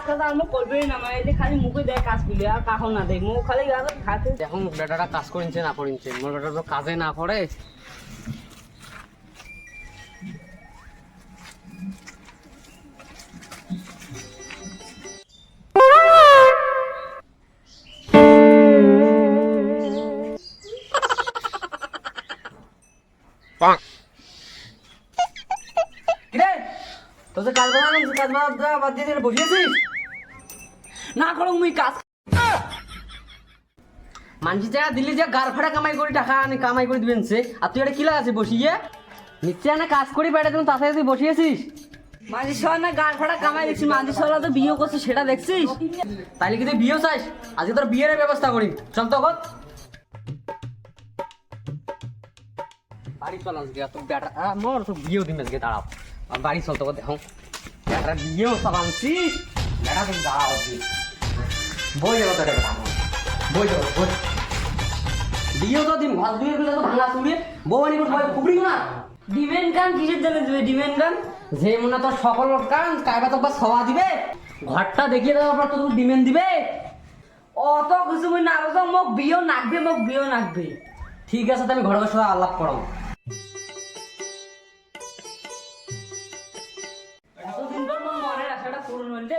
কাজ আর মুখ করবেই না মানে এই খালি মুখে দেয় কাজ দিলে আর কাহো না দেয় মুখ খালি খাতে এখন বেটাটা কাজ করিনছে না করিনছে মোর বেটা তো কাজে না করে কিরে তোদের কাজ বাদ দিয়ে বসিয়েছিস না করো মুই কাজ মানছি টাকা দিলি যে গার ফাড়া কামাই করে টাকা আনি কামাই করে দিবেন সে আর তুই এটা কিলা আছে বসিয়ে নিচে না কাজ করি বেটা তুমি তাতে তুই বসিয়েছিস মাঝি সর না গাড় ফাড়া কামাই দেখছি মাঝি সরলা তো বিয়ে করছে সেটা দেখছিস তাইলে কি তুই বিয়েও চাইস আজকে তোর বিয়ের ব্যবস্থা করি চল তো কত বাড়ি চল আজকে তুই বেটা মোর তো বিয়েও দিন আজকে দাঁড়াও বাড়ি চল তো দেখো বেটা বিয়েও সব আনছিস বেটা তুমি দাঁড়াও আজকে বই যাবো তোর বেটা বই যাবো বই বিয়েও তো দিন ঘর দুয়ে গেলে তো ভাঙা চুড়ে বউ আনি বই খুবড়ি না ডিমেন গান কিসের জন্য দেবে ডিমেন গান যে মনে তোর সকল কান কাইবা তো সভা দিবে ঘরটা দেখিয়ে দেওয়ার পর তো ডিমেন দিবে অত কিছু মুই না বুঝো মোক বিয়েও নাকবে ঠিক আছে তুমি ঘরে বসে আলাপ করো এতদিন পর মোর মনের আশাটা পূরণ হইল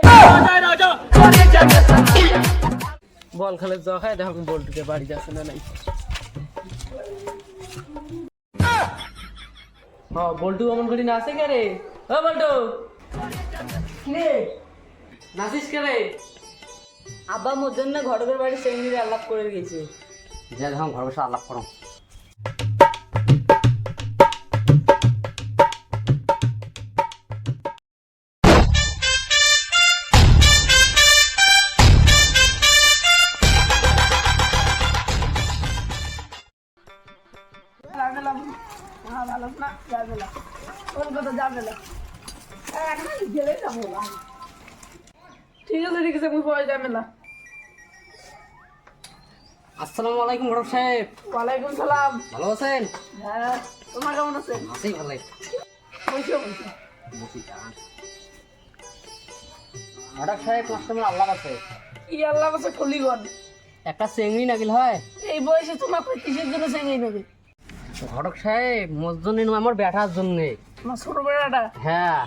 বল খেলে যাওয়া খায় দেখো বলটুকে বাড়ি যাচ্ছে না নাই হ্যাঁ বল্টু অমন করি না আছে কে রে ও বল্টু কিরে নাচিস কে রে আব্বা মোর জন্য ঘটকের বাড়ি সেঙ্গিরে আলাপ করে গেছে যা দেখো ঘরে বসে আলাপ করো ঠিক আছে মুই পরে যাবে না আসসালামু আলাইকুম ঘটক সাহেব ওয়ালাইকুম সালাম ভালো আছেন হ্যাঁ তোমার কেমন আছে আছি ভালো বসি ঘটক সাহেব কাস্টমার আল্লাহ আছে কি আল্লাহ কাছে খলিগন একটা চেংড়ি নাগিল হয় এই বয়সে তোমার কিসের জন্য চেঙ্গি নেবে ঘটক সাহেব মোর জন্য নয় আমার ব্যাটার জন্য আমার ছোট বেড়াটা হ্যাঁ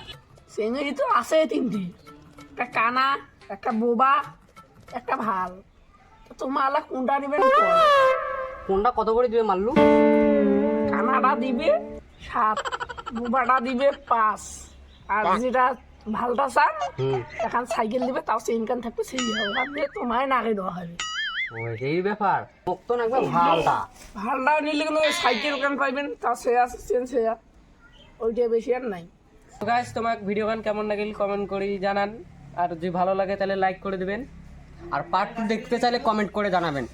চেঙ্গি তো আছে তিনটি একটা কানা একটা বোবা একটা ভাল তো তোমার আল্লাহ কোনটা নেবে না কোনটা কত করে দিবে মাল্লু কানাটা দিবে 7 বোবাটা দিবে 5 আর যেটা ভালটা চান এখন সাইকেল দিবে তাও ইনকাম থাকবে সেই ওখান দিয়ে তোমায় নাগে দেওয়া হবে ওই সেই ব্যাপার মোক তো না একবার ভালটা ভালটা নিলে কিন্তু সাইকেল কেন পাইবেন তাও সে আছে চেন সে ওইটা বেশি আর নাই তো গাইস তোমাকে ভিডিও গান কেমন লাগিল কমেন্ট করে জানান আর যদি ভালো লাগে তাহলে লাইক করে দিবেন আর পার্ট 2 দেখতে চাইলে কমেন্ট করে জানাবেন